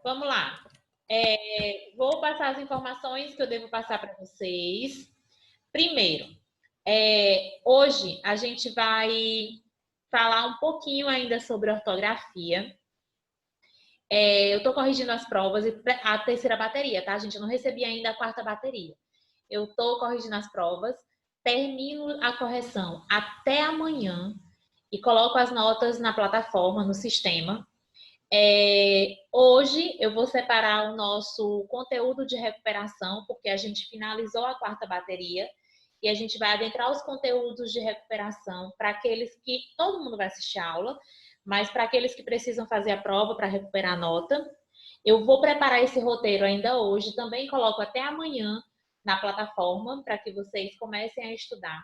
Vamos lá. Vou passar as informações que eu devo passar para vocês. Primeiro, hoje a gente vai falar um pouquinho ainda sobre ortografia. Eu estou corrigindo as provas e a terceira bateria, tá, gente? Eu não recebi ainda a quarta bateria. Eu estou corrigindo as provas, termino a correção até amanhã e coloco as notas na plataforma, no sistema. Hoje eu vou separar o nosso conteúdo de recuperação, porque a gente finalizou a quarta bateria e a gente vai adentrar os conteúdos de recuperação para aqueles que todo mundo vai assistir a aula, mas para aqueles que precisam fazer a prova para recuperar a nota. Eu vou preparar esse roteiro ainda hoje, também coloco até amanhã na plataforma para que vocês comecem a estudar.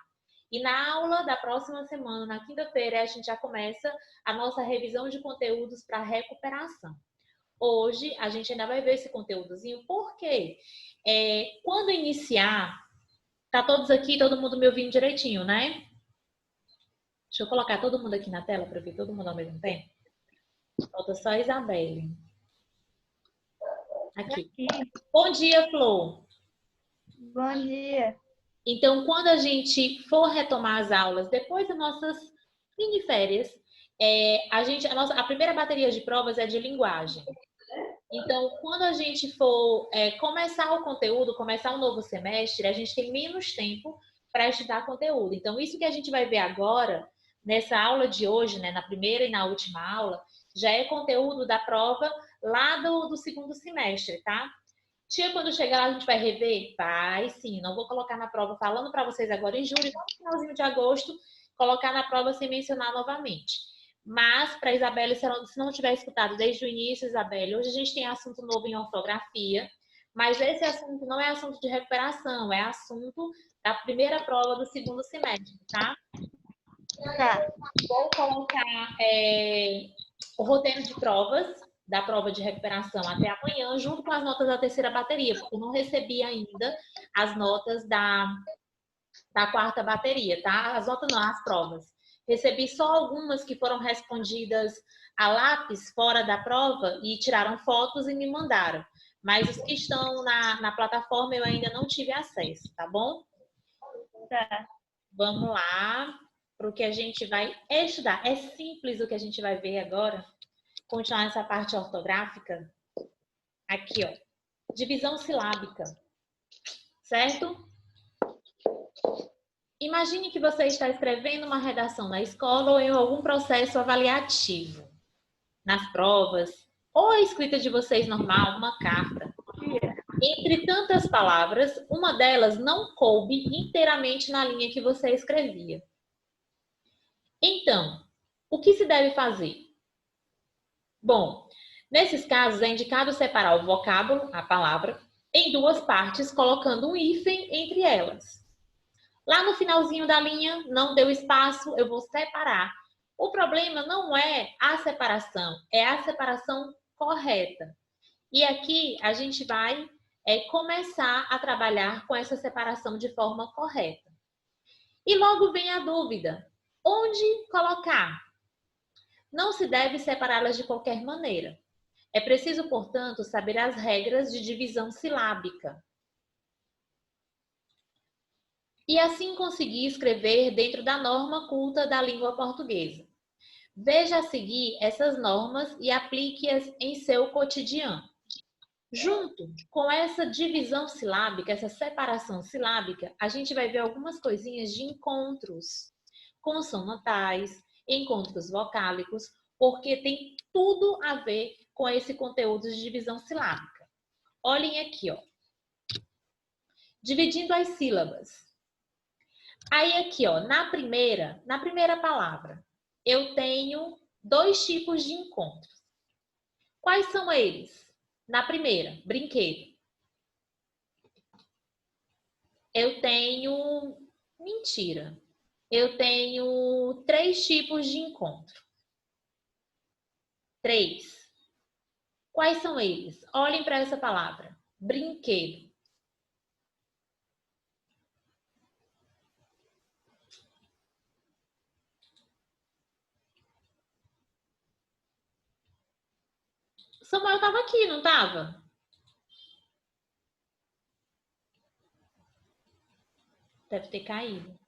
E na aula da próxima semana, na quinta-feira, a gente já começa a nossa revisão de conteúdos para recuperação. Hoje, a gente ainda vai ver esse conteúdozinho, porque quando iniciar, tá todos aqui, todo mundo me ouvindo direitinho, né? Deixa eu colocar todo mundo aqui na tela para ver todo mundo ao mesmo tempo. Falta só a Isabelle. Aqui. Bom dia, Flor. Bom dia. Então, quando a gente for retomar as aulas, depois das nossas mini férias, a primeira bateria de provas é de linguagem. Então, quando a gente for começar o conteúdo, começar um novo semestre, a gente tem menos tempo para estudar conteúdo. Então, isso que a gente vai ver agora, nessa aula de hoje, né, na primeira e na última aula, já é conteúdo da prova lá do segundo semestre, tá? Tia, quando chegar lá, a gente vai rever? Vai, sim. Não vou colocar na prova falando para vocês agora em julho, no finalzinho de agosto, colocar na prova sem mencionar novamente. Mas, para a Isabelle, se não tiver escutado desde o início, Isabelle, hoje a gente tem assunto novo em ortografia, mas esse assunto não é assunto de recuperação, é assunto da primeira prova do segundo semestre, tá? Tá. Vou colocar o roteiro de provas da prova de recuperação até amanhã, junto com as notas da terceira bateria, porque eu não recebi ainda as notas da quarta bateria, tá? As notas não, as provas. Recebi só algumas que foram respondidas a lápis fora da prova e tiraram fotos e me mandaram. Mas os que estão na plataforma eu ainda não tive acesso, tá bom? Tá. Vamos lá para o que a gente vai estudar. É simples o que a gente vai ver agora. Continuar essa parte ortográfica. Aqui, ó. Divisão silábica. Certo? Imagine que você está escrevendo uma redação na escola ou em algum processo avaliativo. Nas provas, ou a escrita de vocês normal, uma carta. Entre tantas palavras, uma delas não coube inteiramente na linha que você escrevia. Então, o que se deve fazer? Bom, nesses casos é indicado separar o vocábulo, a palavra, em duas partes, colocando um hífen entre elas. Lá no finalzinho da linha, não deu espaço, eu vou separar. O problema não é a separação, é a separação correta. E aqui a gente vai começar a trabalhar com essa separação de forma correta. E logo vem a dúvida: onde colocar? Não se deve separá-las de qualquer maneira. É preciso, portanto, saber as regras de divisão silábica. E assim conseguir escrever dentro da norma culta da língua portuguesa. Veja a seguir essas normas e aplique-as em seu cotidiano. Junto com essa divisão silábica, essa separação silábica, a gente vai ver algumas coisinhas de encontros consonantais, encontros vocálicos, porque tem tudo a ver com esse conteúdo de divisão silábica. Olhem aqui, ó. Dividindo as sílabas. Aí aqui, ó, na primeira palavra, eu tenho dois tipos de encontros. Quais são eles? Na primeira, brinquedo. Eu tenho... Mentira. Eu tenho 3 tipos de encontro. 3. Quais são eles? Olhem para essa palavra. Brinquedo. Samuel estava aqui, não estava? Deve ter caído.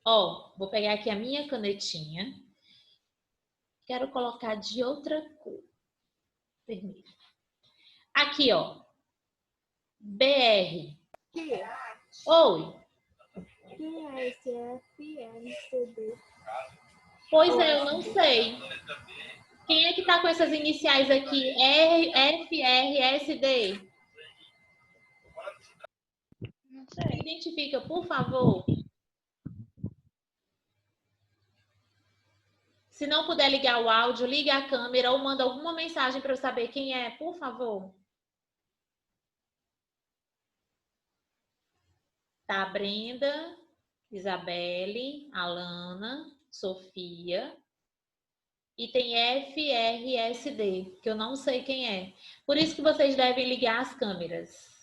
Ó, vou pegar aqui a minha canetinha. Quero colocar de outra cor. Vermelho. Aqui, ó. BR. Oi. Quem é esse FNCD? Pois é, eu não sei. Quem é que tá com essas iniciais aqui? FRSD. Não sei. Identifica, por favor. Se não puder ligar o áudio, liga a câmera ou manda alguma mensagem para eu saber quem é, por favor. Tá a Brenda, Isabelle, Alana, Sofia. E tem FRSD, que eu não sei quem é. Por isso que vocês devem ligar as câmeras.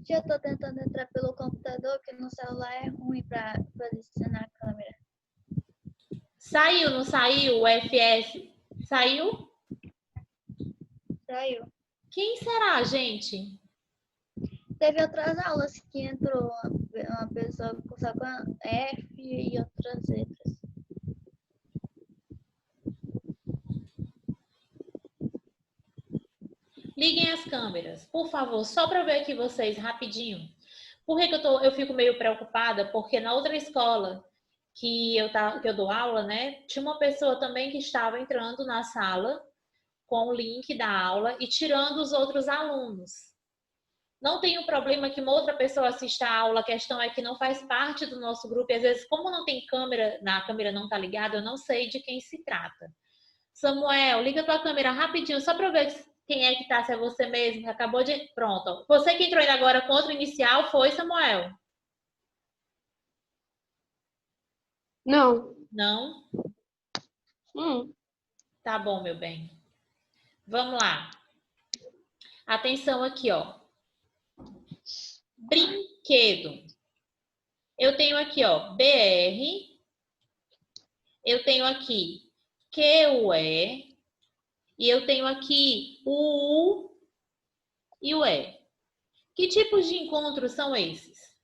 Eu tô tentando entrar pelo computador, que no celular é ruim pra posicionar a câmera. Saiu, não saiu o FS? Saiu? Saiu. Quem será, gente? Teve outras aulas que entrou uma pessoa só com F e outras letras. Liguem as câmeras, por favor, só para ver aqui vocês rapidinho. Por que eu fico meio preocupada? Porque na outra escola que eu dou aula, né, tinha uma pessoa também que estava entrando na sala com o link da aula e tirando os outros alunos. Não tem um problema que uma outra pessoa assista a aula, a questão é que não faz parte do nosso grupo e às vezes, como não tem câmera, a câmera não está ligada, eu não sei de quem se trata. Samuel, liga tua câmera rapidinho, só para ver quem é que tá, se é você mesmo, que acabou de... Pronto. Você que entrou agora com outro inicial, foi, Samuel? Não. Não? Tá bom, meu bem. Vamos lá. Atenção aqui, ó. Brinquedo. Eu tenho aqui, ó, BR. Eu tenho aqui QUE. E eu tenho aqui o U e o E. Que tipos de encontros são esses?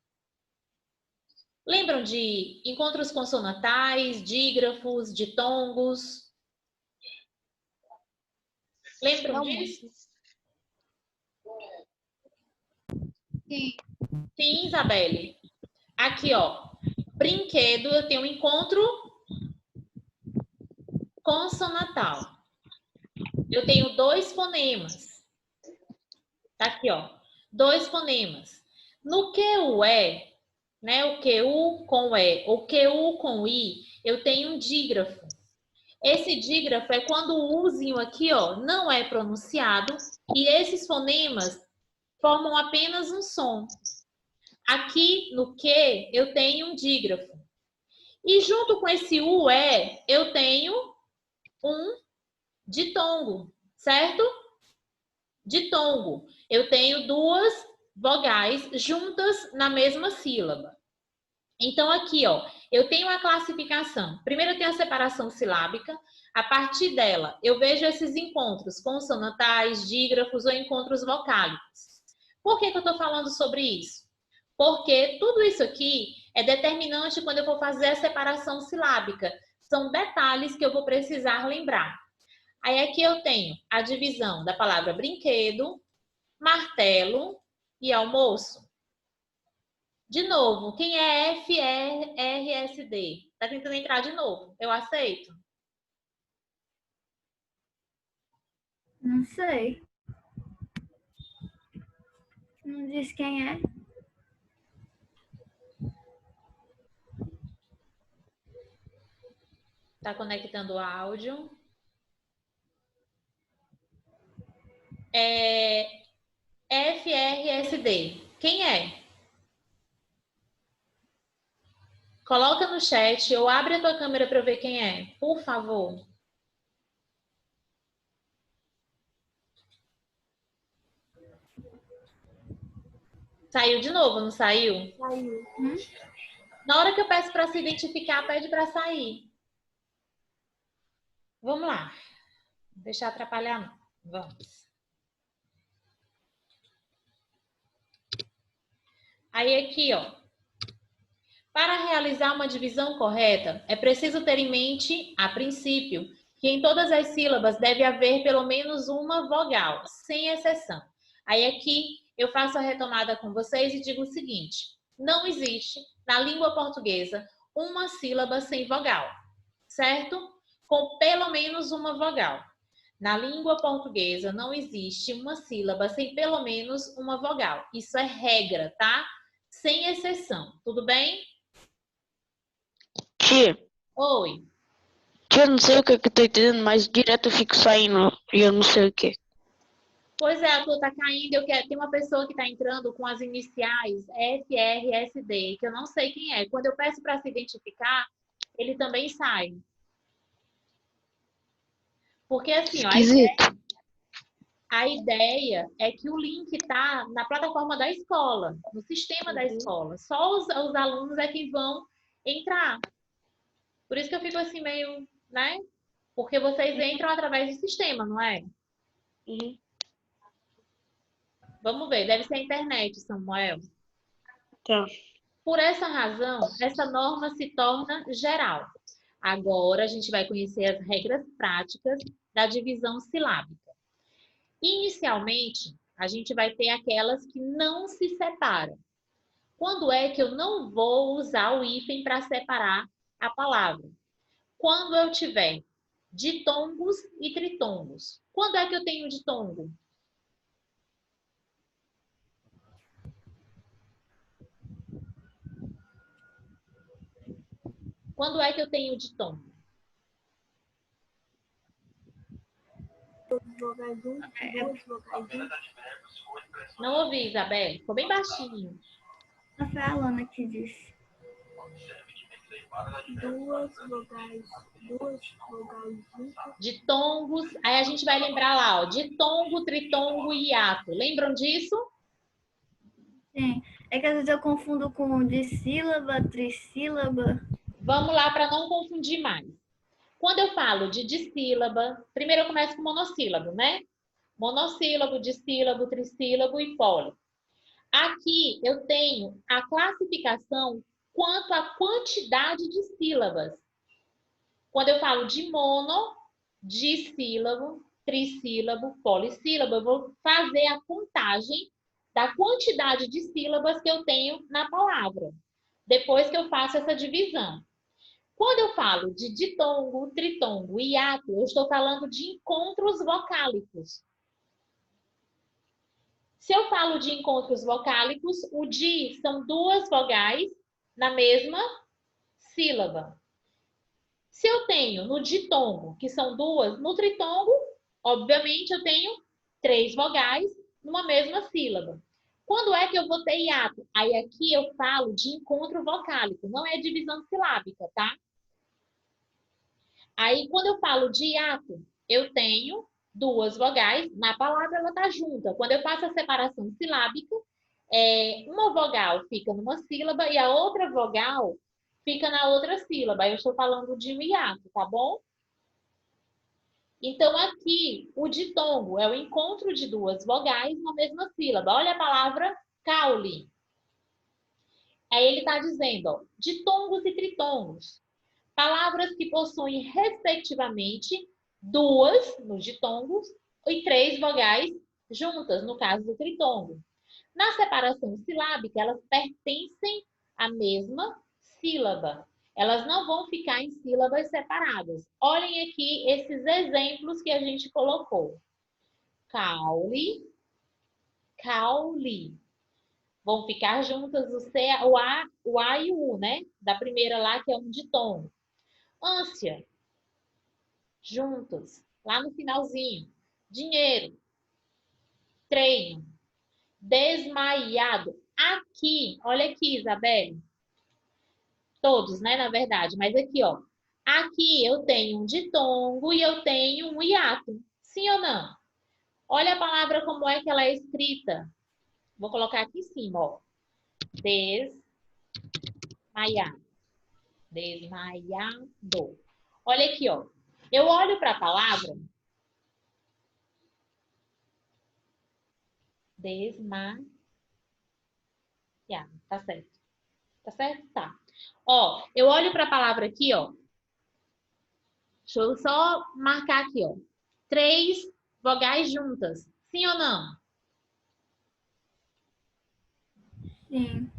Lembram de encontros consonantais, dígrafos, ditongos? Lembram disso? Sim. Sim, Isabelle. Aqui, ó. Brinquedo, eu tenho um encontro consonantal. Eu tenho dois fonemas. Tá aqui, ó. Dois fonemas. No QUE, né? O QU com E, ou QU com I, eu tenho um dígrafo. Esse dígrafo é quando o Uzinho aqui, ó, não é pronunciado e esses fonemas formam apenas um som. Aqui no Q, eu tenho um dígrafo. E junto com esse UE, eu tenho um ditongo, certo? Ditongo. Eu tenho duas vogais juntas na mesma sílaba. Então, aqui, ó, eu tenho a classificação. Primeiro eu tenho a separação silábica. A partir dela, eu vejo esses encontros consonantais, dígrafos ou encontros vocálicos. Por que eu estou falando sobre isso? Porque tudo isso aqui é determinante quando eu for fazer a separação silábica. São detalhes que eu vou precisar lembrar. Aí aqui eu tenho a divisão da palavra brinquedo, martelo e almoço. De novo, quem é FRSD? Tá tentando entrar de novo. Eu aceito? Não sei. Não diz quem é. Tá conectando o áudio. FRSD. Quem é? Coloca no chat ou abre a tua câmera para eu ver quem é, por favor. Saiu de novo, não saiu? Saiu. Na hora que eu peço para se identificar, pede para sair. Vamos lá. Não deixar atrapalhar, não. Vamos. Aí aqui, ó. Para realizar uma divisão correta, é preciso ter em mente, a princípio, que em todas as sílabas deve haver pelo menos uma vogal, sem exceção. Aí aqui eu faço a retomada com vocês e digo o seguinte: não existe na língua portuguesa uma sílaba sem vogal, certo? Com pelo menos uma vogal. Na língua portuguesa não existe uma sílaba sem pelo menos uma vogal. Isso é regra, tá? Sem exceção. Tudo bem? Tia, Oi. eu não sei o que eu tô entendendo, mas direto eu fico saindo e eu não sei o que. Pois é, a tua tá caindo. Tem uma pessoa que tá entrando com as iniciais FRSD, que eu não sei quem é. Quando eu peço para se identificar, ele também sai. Porque assim, ó, Esquisito. a ideia é que o link tá na plataforma da escola, no sistema da escola. Só os alunos é que vão entrar. Por isso que eu fico assim meio, né? Porque vocês entram através do sistema, não é? Uhum. Vamos ver, deve ser a internet, Samuel. Tá. Por essa razão, essa norma se torna geral. Agora a gente vai conhecer as regras práticas da divisão silábica. Inicialmente, a gente vai ter aquelas que não se separam. Quando é que eu não vou usar o hífen para separar a palavra? Quando eu tiver ditongos e tritongos. Quando é que eu tenho ditongo? Quando é que eu tenho ditongo? Vogais 1, 2 vogais 1. Não ouvi, Isabel. Ficou bem baixinho. Foi a Alana que disse. Duas vogais 1. Ditongos. Aí a gente vai lembrar lá, ó. Ditongo, tritongo e hiato. Lembram disso? Sim. É que às vezes eu confundo com dissílaba, trissílaba. Vamos lá para não confundir mais. Quando eu falo de dissílaba, primeiro eu começo com monossílabo, né? Monossílabo, dissílabo, trissílabo e pólipo. Aqui eu tenho a classificação quanto à quantidade de sílabas. Quando eu falo de mono, dissílabo, trissílabo, polissílabo, eu vou fazer a contagem da quantidade de sílabas que eu tenho na palavra, depois que eu faço essa divisão. Quando eu falo de ditongo, tritongo e hiato, eu estou falando de encontros vocálicos. Se eu falo de encontros vocálicos, o di são duas vogais na mesma sílaba. Se eu tenho no ditongo, que são duas, no tritongo, obviamente eu tenho três vogais numa mesma sílaba. Quando é que eu vou ter hiato? Aí aqui eu falo de encontro vocálico, não é divisão silábica, tá? Aí quando eu falo de hiato, eu tenho duas vogais, na palavra ela tá junta. Quando eu faço a separação silábica, uma vogal fica numa sílaba e a outra vogal fica na outra sílaba. Eu estou falando de um hiato, tá bom? Então, aqui, o ditongo é o encontro de duas vogais na mesma sílaba. Olha a palavra caule. Aí ele está dizendo, ó, ditongos e tritongos. Palavras que possuem, respectivamente, duas nos ditongos e três vogais juntas, no caso do tritongo. Na separação silábica, elas pertencem à mesma sílaba. Elas não vão ficar em sílabas separadas. Olhem aqui esses exemplos que a gente colocou. Caule, caule. Vão ficar juntas o A e o U, né? Da primeira lá, que é um ditongo. Ânsia, juntos, lá no finalzinho. Dinheiro, treino, desmaiado. Aqui, olha aqui, Isabelle. Todos, né, na verdade, mas aqui, ó. Aqui eu tenho um ditongo e eu tenho um hiato. Sim ou não? Olha a palavra como é que ela é escrita. Vou colocar aqui em cima, ó. Desmaiado. Desmaiado. Olha aqui, ó. Eu olho para a palavra desmaiado. Tá certo? Tá certo? Tá. Ó, eu olho para a palavra aqui, ó. Deixa eu só marcar aqui, ó. 3 vogais juntas. Sim ou não? Sim.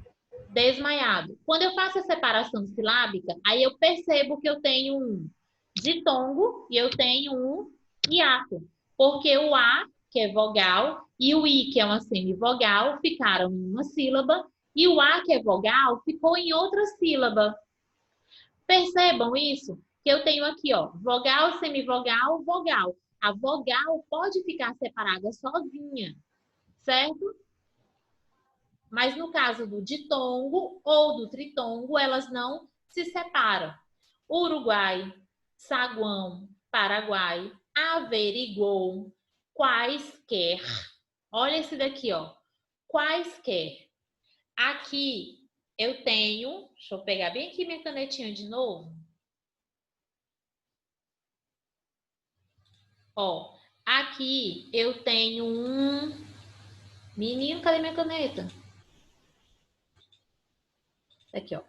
Desmaiado. Quando eu faço a separação silábica, aí eu percebo que eu tenho um ditongo e eu tenho um hiato. Porque o A, que é vogal, e o I, que é uma semivogal, ficaram em uma sílaba, e o A, que é vogal, ficou em outra sílaba. Percebam isso? Que eu tenho aqui, ó, vogal, semivogal, vogal. A vogal pode ficar separada sozinha, certo? Mas no caso do ditongo ou do tritongo, elas não se separam. Uruguai, saguão, Paraguai, averigou, quaisquer. Olha esse daqui, ó. Quaisquer. Aqui eu tenho, deixa eu pegar bem aqui minha canetinha de novo. Ó, aqui eu tenho um... Menino, cadê minha caneta? Aqui, ó.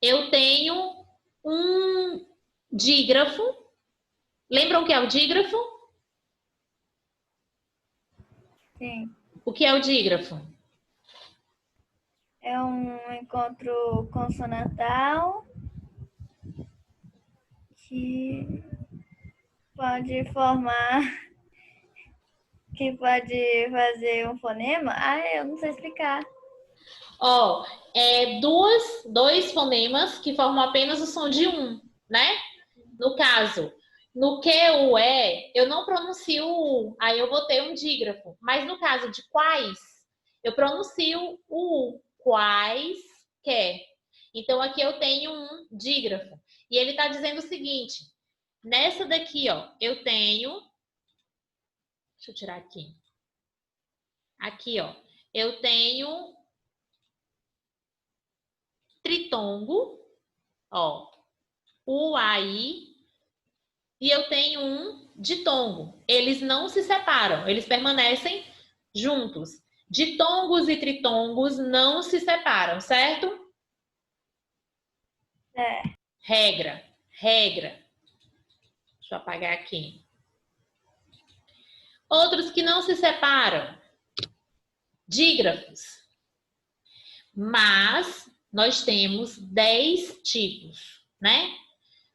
Eu tenho um dígrafo. Lembram o que é o dígrafo? Sim. O que é o dígrafo? É um encontro consonantal que pode formar, que pode fazer um fonema. Eu não sei explicar. Ó, dois fonemas que formam apenas o som de um, né? No caso, no que o é, eu não pronuncio o U, aí eu vou ter um dígrafo. Mas no caso de quais, eu pronuncio o U, quaisquer. Então aqui eu tenho um dígrafo. E ele está dizendo o seguinte, nessa daqui, ó, eu tenho... Deixa eu tirar aqui. Aqui, ó, eu tenho tritongo, ó, uai, e eu tenho um ditongo. Eles não se separam, eles permanecem juntos. Ditongos e tritongos não se separam, certo? É. Regra, regra. Deixa eu apagar aqui. Outros que não se separam, dígrafos. Mas nós temos 10 tipos, né?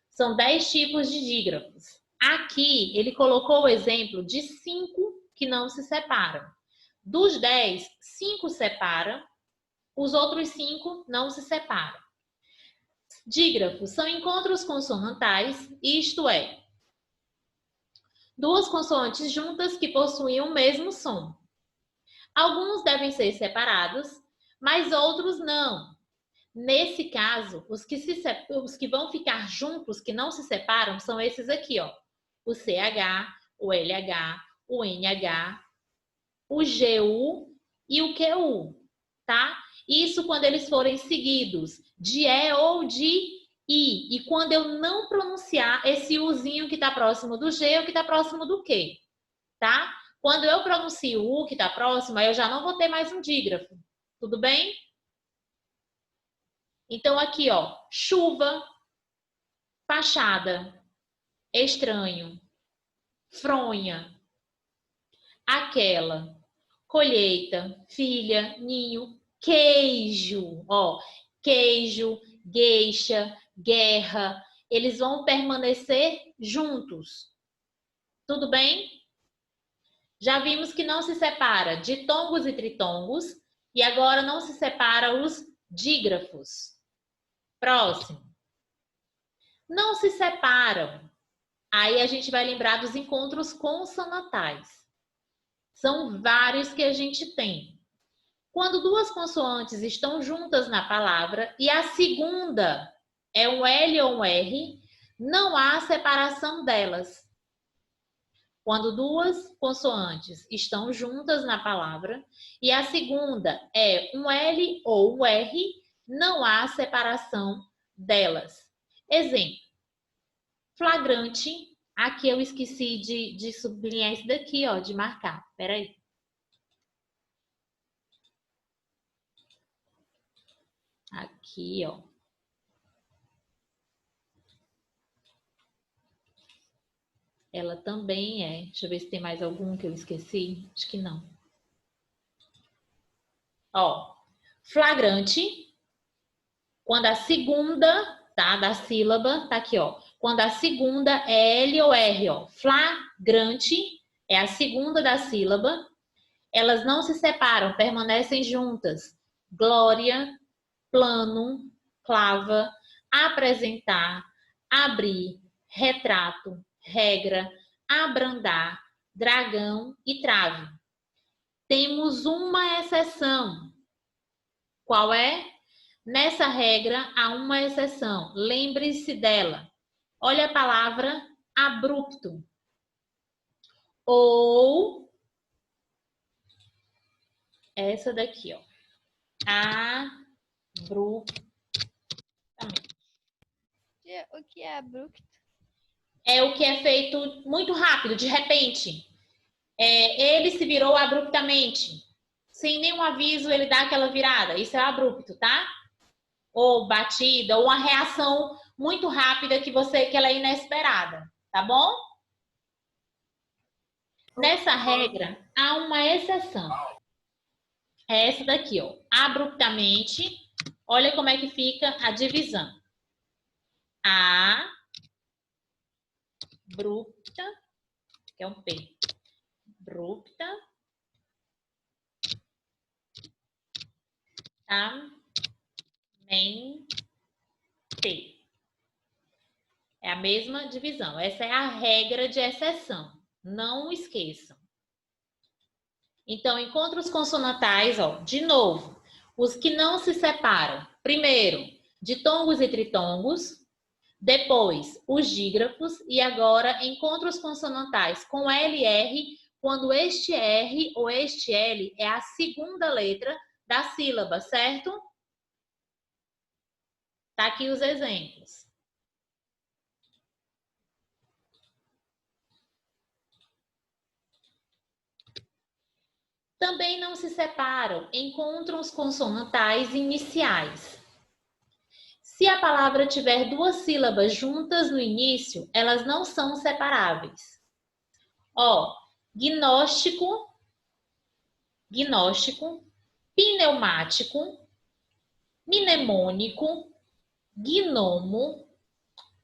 São 10 tipos de dígrafos. Aqui, ele colocou o exemplo de 5 que não se separam. Dos 10, 5 separam, os outros 5 não se separam. Dígrafos são encontros consonantais, isto é, duas consoantes juntas que possuem o mesmo som. Alguns devem ser separados, mas outros não. Nesse caso, os que vão ficar juntos, que não se separam, são esses aqui, ó. O CH, o LH, o NH, o GU e o QU, tá? Isso quando eles forem seguidos de E ou de I. E quando eu não pronunciar esse Uzinho que está próximo do G ou que está próximo do Q, tá? Quando eu pronuncio o U que está próximo, aí eu já não vou ter mais um dígrafo. Tudo bem? Então, aqui, ó, chuva, fachada, estranho, fronha, aquela, colheita, filha, ninho, queijo, ó, queijo, gueixa, guerra, eles vão permanecer juntos. Tudo bem? Já vimos que não se separa ditongos e tritongos e agora não se separa os dígrafos. Próximo. Não se separam. Aí a gente vai lembrar dos encontros consonantais. São vários que a gente tem. Quando duas consoantes estão juntas na palavra e a segunda é um L ou um R, não há separação delas. Quando duas consoantes estão juntas na palavra e a segunda é um L ou um R, não há separação delas. Exemplo, flagrante. Aqui eu esqueci de sublinhar isso daqui, ó, de marcar. Peraí. Aqui, ó. Ela também é. Deixa eu ver se tem mais algum que eu esqueci. Acho que não. Ó, flagrante. Quando a segunda, tá, da sílaba, tá aqui, ó. Quando a segunda é L ou R, ó. Flagrante é a segunda da sílaba. Elas não se separam, permanecem juntas. Glória, plano, clava, apresentar, abrir, retrato, regra, abrandar, dragão e trave. Temos uma exceção. Qual é? Nessa regra há uma exceção. Lembre-se dela. Olha a palavra abrupto. Ou essa daqui, ó. Abruptamente. O que é abrupto? É o que é feito muito rápido, de repente. Ele se virou abruptamente. Sem nenhum aviso, ele dá aquela virada. Isso é abrupto, tá? Ou batida, ou uma reação muito rápida que ela é inesperada, tá bom? Nessa regra, há uma exceção. É essa daqui, ó. Abruptamente. Olha como é que fica a divisão. Abrupta, que é um P. Abrupta. Mente. É a mesma divisão. Essa é a regra de exceção. Não esqueçam. Então, encontra os consonantais, ó, de novo. Os que não se separam. Primeiro, ditongos e tritongos. Depois, os dígrafos. E agora, encontra os consonantais com L e R, quando este R ou este L é a segunda letra da sílaba, certo? Tá aqui os exemplos. Também não se separam, encontram os consonantais iniciais. Se a palavra tiver duas sílabas juntas no início, elas não são separáveis. Ó, gnóstico, pneumático, mnemônico, gnomo,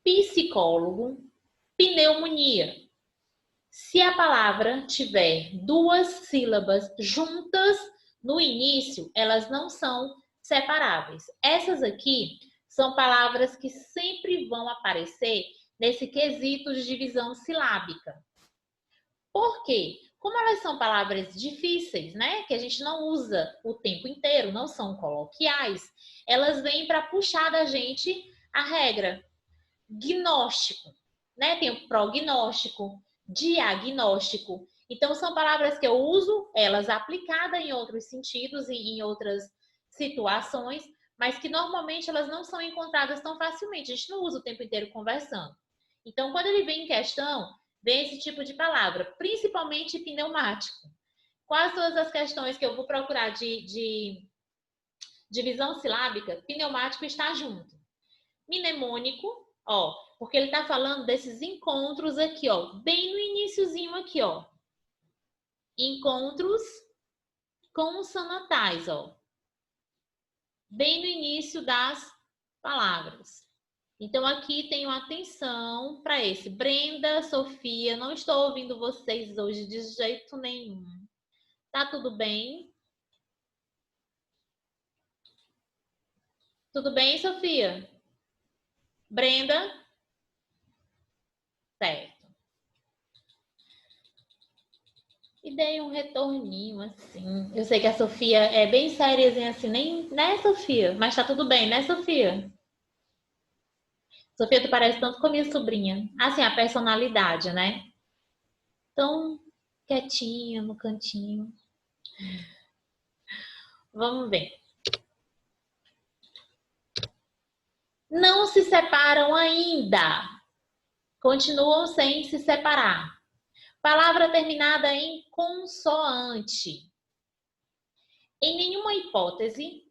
psicólogo, pneumonia. Se a palavra tiver duas sílabas juntas no início, elas não são separáveis. Essas aqui são palavras que sempre vão aparecer nesse quesito de divisão silábica. Por quê? Como elas são palavras difíceis, né? Que a gente não usa o tempo inteiro, não são coloquiais, elas vêm para puxar da gente a regra. Gnóstico, né? Tem o prognóstico, diagnóstico. Então, são palavras que eu uso, elas aplicadas em outros sentidos e em outras situações, mas que normalmente elas não são encontradas tão facilmente. A gente não usa o tempo inteiro conversando. Então, quando ele vem em questão, vem esse tipo de palavra, principalmente pneumático. Quase todas as questões que eu vou procurar de divisão silábica, pneumático está junto. Mnemônico, ó, porque ele tá falando desses encontros aqui, ó, bem no iniciozinho aqui, ó. Encontros consonantais, ó. Bem no início das palavras. Então, aqui tenho atenção para esse. Brenda, Sofia, não estou ouvindo vocês hoje de jeito nenhum. Tá tudo bem? Tudo bem, Sofia? Brenda? Certo. E dei um retorninho, assim. Eu sei que a Sofia é bem sériazinha assim, nem, né, Sofia? Mas tá tudo bem, né, Sofia? Sofia, tu parece tanto com a minha sobrinha. Assim, a personalidade, né? Tão quietinha no cantinho. Vamos ver. Não se separam ainda. Continuam sem se separar. Palavra terminada em consoante. Em nenhuma hipótese,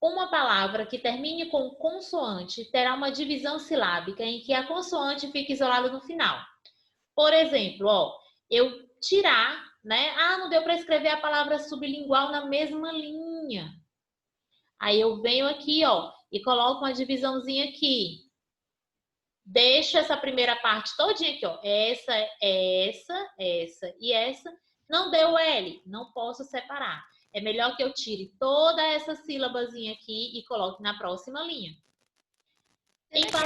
uma palavra que termine com consoante terá uma divisão silábica em que a consoante fica isolada no final. Por exemplo, ó, eu tirar, né? Ah, não deu para escrever a palavra sublingual na mesma linha. Aí eu venho aqui, ó, e coloco uma divisãozinha aqui. Deixo essa primeira parte todinha aqui, ó. Essa e essa. Não deu L, não posso separar. É melhor que eu tire toda essa sílabazinha aqui e coloque na próxima linha. Onde é que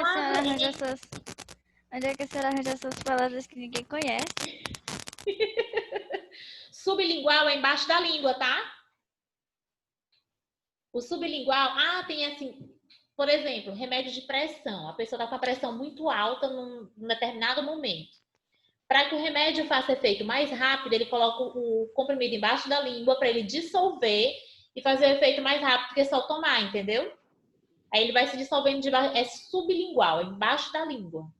a senhora arranja essas palavras que ninguém conhece? Sublingual é embaixo da língua, tá? O sublingual, tem assim, por exemplo, remédio de pressão. A pessoa está com a pressão muito alta num determinado momento. Para que o remédio faça efeito mais rápido, ele coloca o comprimido embaixo da língua para ele dissolver e fazer o efeito mais rápido que só tomar, entendeu? Aí ele vai se dissolvendo debaixo. É sublingual, é embaixo da língua.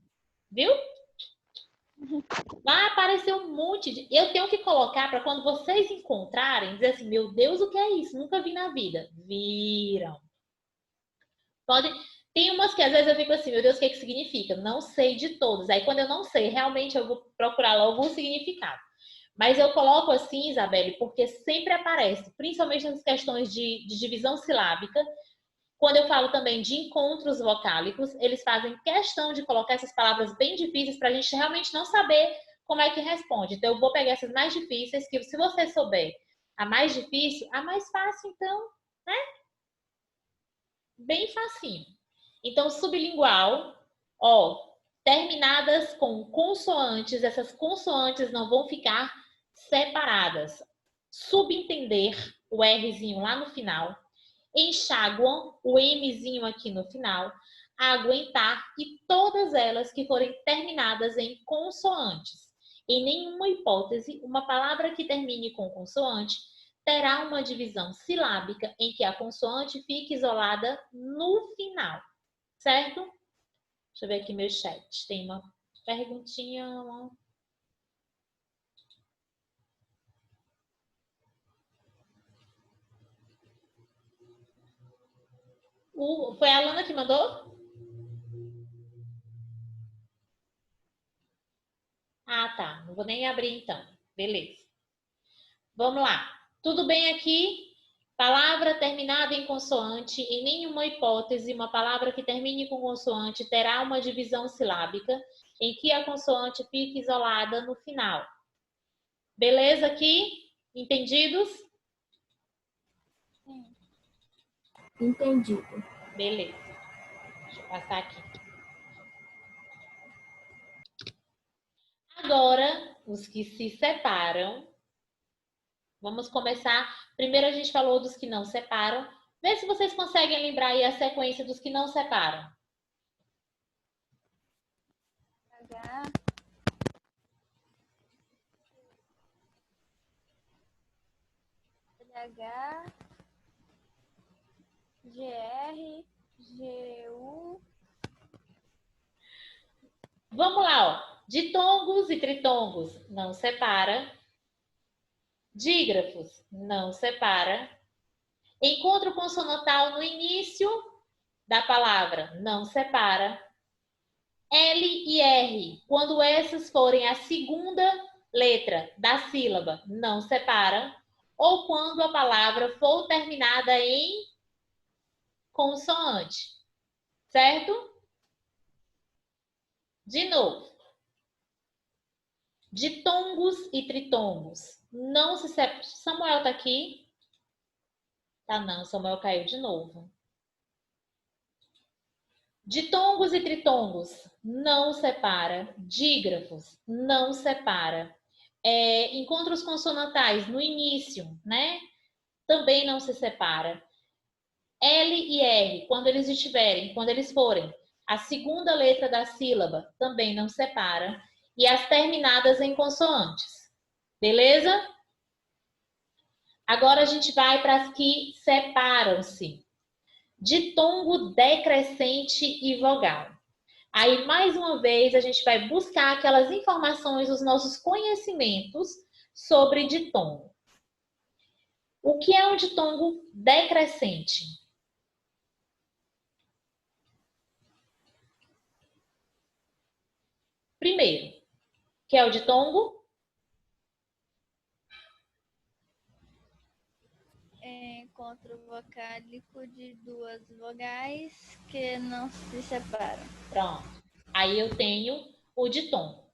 Viu? Vai aparecer um monte de... Eu tenho que colocar para quando vocês encontrarem, dizer assim, meu Deus, o que é isso? Nunca vi na vida. Viram. Tem umas que às vezes eu fico assim, meu Deus, o que significa? Não sei de todos. Aí quando eu não sei, realmente eu vou procurar logo o significado. Mas eu coloco assim, Isabelle, porque sempre aparece, principalmente nas questões de divisão silábica. Quando eu falo também de encontros vocálicos, eles fazem questão de colocar essas palavras bem difíceis para a gente realmente não saber como é que responde. Então eu vou pegar essas mais difíceis, que se você souber a mais difícil, a mais fácil, então, né? Bem facinho. Então, sublingual, ó, terminadas com consoantes, essas consoantes não vão ficar separadas. Subentender o Rzinho lá no final. Enxáguam o Mzinho aqui no final. Aguentar e todas elas que forem terminadas em consoantes. Em nenhuma hipótese, uma palavra que termine com consoante terá uma divisão silábica em que a consoante fique isolada no final. Certo? Deixa eu ver aqui meu chat. Tem uma perguntinha. Foi a Alana que mandou? Ah, tá. Não vou nem abrir então. Beleza. Vamos lá. Tudo bem aqui? Palavra terminada em consoante, em nenhuma hipótese, uma palavra que termine com consoante terá uma divisão silábica em que a consoante fica isolada no final. Beleza aqui? Entendidos? Sim. Entendido. Beleza. Deixa eu passar aqui. Agora, os que se separam. Vamos começar. Primeiro a gente falou dos que não separam. Vê se vocês conseguem lembrar aí a sequência dos que não separam. H, LH, GR, GU. Vamos lá, ó. Ditongos e tritongos não separa. Dígrafos não separa. Encontro consonantal no início da palavra não separa. L e R, quando essas forem a segunda letra da sílaba, não separa. Ou quando a palavra for terminada em consoante. Certo? De novo. Ditongos e tritongos não se separam. Samuel tá aqui? Tá não, Samuel caiu de novo. Ditongos e tritongos não separa. Dígrafos não separa. Encontros consonantais no início, né? Também não se separa. L e R, quando eles forem a segunda letra da sílaba, também não separa. E as terminadas em consoantes. Beleza? Agora a gente vai para as que separam-se. ditongo decrescente e vogal. Aí, mais uma vez, a gente vai buscar aquelas informações, os nossos conhecimentos sobre ditongo. O que é um ditongo decrescente? Primeiro, que é o ditongo? É encontro vocálico de duas vogais que não se separam. Pronto. Aí eu tenho o ditongo.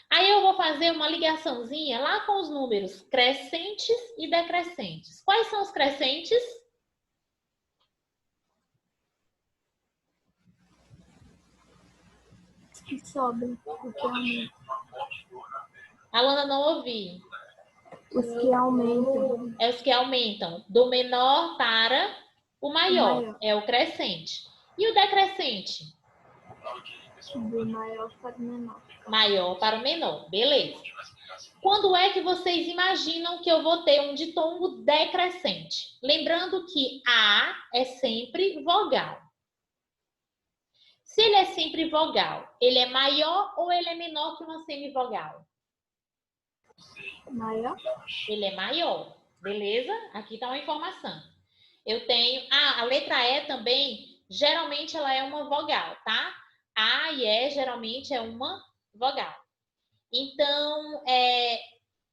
Aí eu vou fazer uma ligaçãozinha lá com os números crescentes e decrescentes. Quais são os crescentes? Que sobem, o que aumenta. Alana, não ouvi. Os que aumentam. É os que aumentam do menor para o maior. Maior. É o crescente. E o decrescente? Do maior para o menor. Maior para o menor. Beleza. Quando é que vocês imaginam que eu vou ter um ditongo decrescente? Lembrando que A é sempre vogal. Se ele é sempre vogal, ele é maior ou ele é menor que uma semivogal? Maior. Ele é maior. Beleza? Aqui está uma informação. Eu tenho... a letra E também, geralmente ela é uma vogal, tá? A e E geralmente é uma vogal. Então,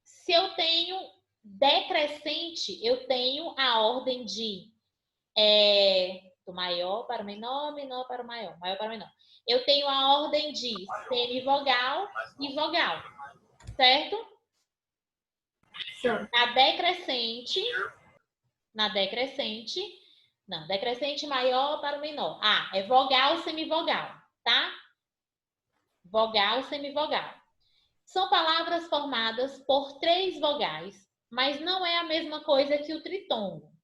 se eu tenho decrescente, eu tenho a ordem de do maior para o menor, menor para o maior, maior para o menor. Eu tenho a ordem de semivogal e vogal, certo? Certo. Decrescente maior para o menor. É vogal, semivogal, tá? Vogal, semivogal. São palavras formadas por 3 vogais, mas não é a mesma coisa que o tritongo.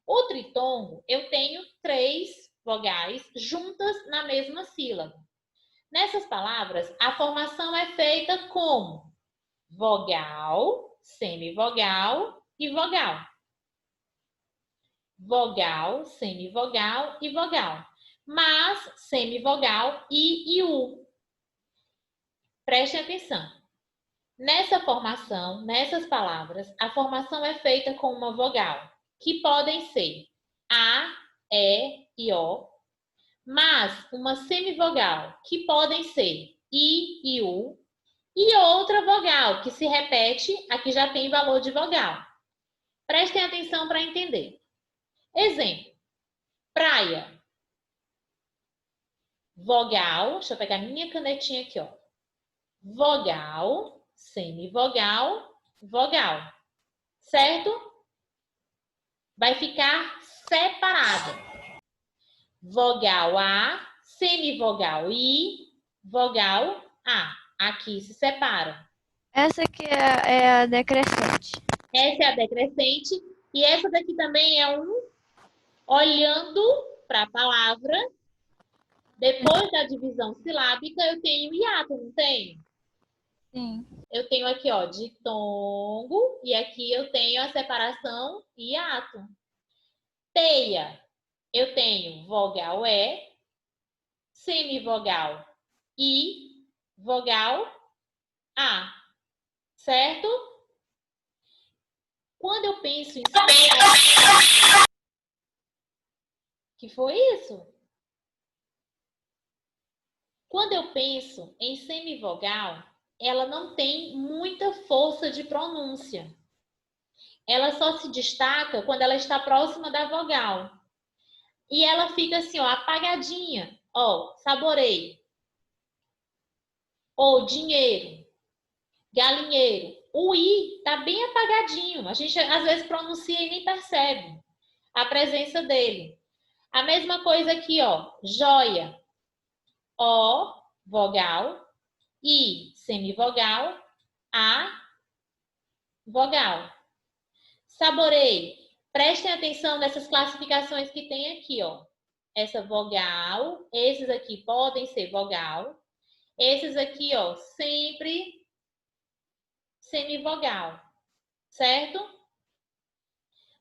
O tritongo, eu tenho 3 vogais juntas na mesma sílaba. Nessas palavras, a formação é feita como vogal, semivogal e vogal. Vogal, semivogal e vogal. Mas semivogal e U. Prestem atenção. Nessa formação, nessas palavras, a formação é feita com uma vogal, que podem ser A, E e O, mas uma semivogal, que podem ser I e U, e outra vogal, que se repete, aqui já tem valor de vogal. Prestem atenção para entender. Exemplo, praia. Vogal, deixa eu pegar minha canetinha aqui, ó. Vogal, semivogal, vogal. Certo? Vai ficar separado. Vogal A, semivogal I, vogal A. Aqui se separam. Essa aqui é a decrescente. Essa é a decrescente. E essa daqui também é olhando para a palavra. Depois da divisão silábica, eu tenho hiato, não tenho? Sim. Eu tenho aqui, ó, ditongo, e aqui eu tenho a separação hiato. Teia, eu tenho vogal E, semivogal I, vogal A, certo? Quando eu penso em semivogal... Que foi isso? Quando eu penso em semivogal, ela não tem muita força de pronúncia. Ela só se destaca quando ela está próxima da vogal. E ela fica assim, ó, apagadinha. Ó, saboreio. Ou dinheiro. Galinheiro. O I tá bem apagadinho. A gente às vezes pronuncia e nem percebe a presença dele. A mesma coisa aqui, ó. Joia. O, vogal. I, semivogal. A, vogal. Saboreio. Prestem atenção nessas classificações que tem aqui, ó. Essa vogal, esses aqui podem ser vogal. Esses aqui, ó, sempre semivogal, certo?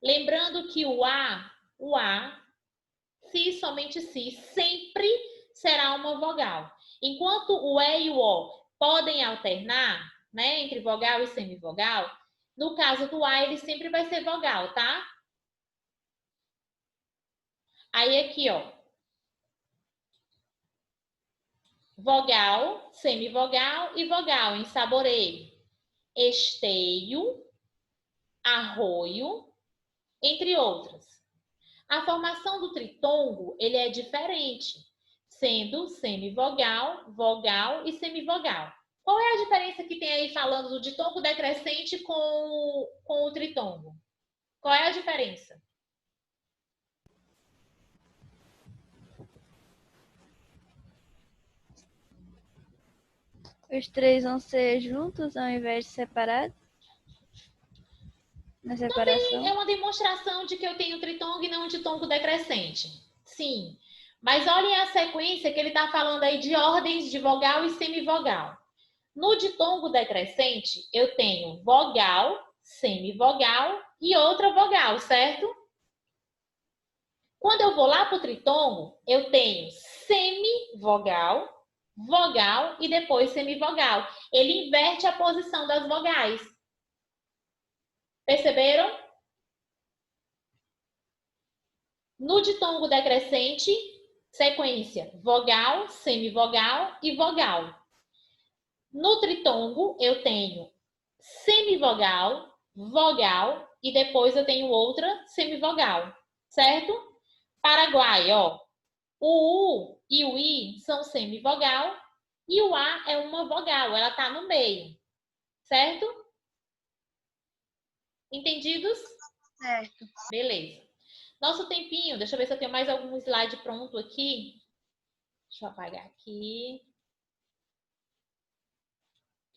Lembrando que o A se, somente se, sempre será uma vogal. Enquanto o E e o O podem alternar, né, entre vogal e semivogal, no caso do A, ele sempre vai ser vogal, tá? Aí aqui, ó. Vogal, semivogal e vogal em saboreio. Esteio, arroio, entre outras. A formação do tritongo, ele é diferente, sendo semivogal, vogal e semivogal. Qual é a diferença que tem aí falando do ditongo decrescente com o tritongo? Qual é a diferença? Os três vão ser juntos ao invés de separados? Na separação? É uma demonstração de que eu tenho tritongo e não um ditongo decrescente. Sim. Mas olhem a sequência que ele está falando aí de ordens de vogal e semivogal. No ditongo decrescente, eu tenho vogal, semivogal e outra vogal, certo? Quando eu vou lá para o tritongo, eu tenho semivogal, vogal e depois semivogal. Ele inverte a posição das vogais. Perceberam? No ditongo decrescente, sequência vogal, semivogal e vogal. No tritongo, eu tenho semivogal, vogal e depois eu tenho outra semivogal, certo? Paraguai, ó. O U e o I são semivogal e o A é uma vogal, ela tá no meio, certo? Entendidos? Certo. Beleza. Nosso tempinho, deixa eu ver se eu tenho mais algum slide pronto aqui. Deixa eu apagar aqui.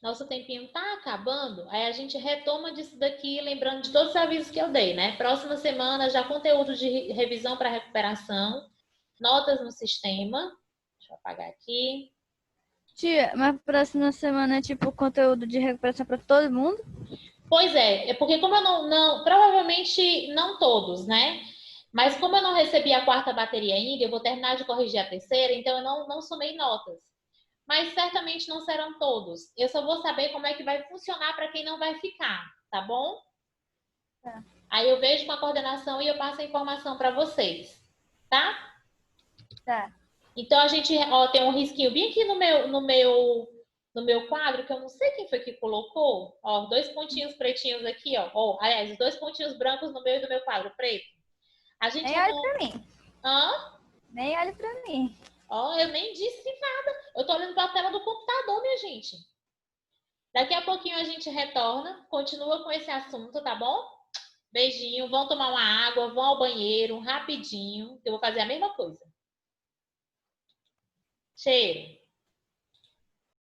Nosso tempinho tá acabando, aí a gente retoma disso daqui, lembrando de todos os avisos que eu dei, né? Próxima semana já conteúdo de revisão para recuperação, notas no sistema. Deixa eu apagar aqui. Tia, mas próxima semana é tipo conteúdo de recuperação para todo mundo? Pois é porque como eu não, provavelmente não todos, né? Mas como eu não recebi a quarta bateria ainda, eu vou terminar de corrigir a terceira, então eu não somei notas. Mas certamente não serão todos. Eu só vou saber como é que vai funcionar para quem não vai ficar, tá bom? Tá. Aí eu vejo com a coordenação e eu passo a informação para vocês, tá? Tá. Então a gente, ó, tem um risquinho bem aqui no meu quadro, que eu não sei quem foi que colocou. Ó, 2 pontinhos pretinhos aqui, ó. Ó, aliás, os 2 pontinhos brancos no meio do meu quadro preto. A gente Nem olhe pra mim. Hã? Nem olhe pra mim. Ó, eu nem disse nada. Eu tô olhando para a tela do computador, minha gente. Daqui a pouquinho a gente retorna, continua com esse assunto, tá bom? Beijinho, vão tomar uma água, vão ao banheiro, rapidinho, que eu vou fazer a mesma coisa. Cheiro.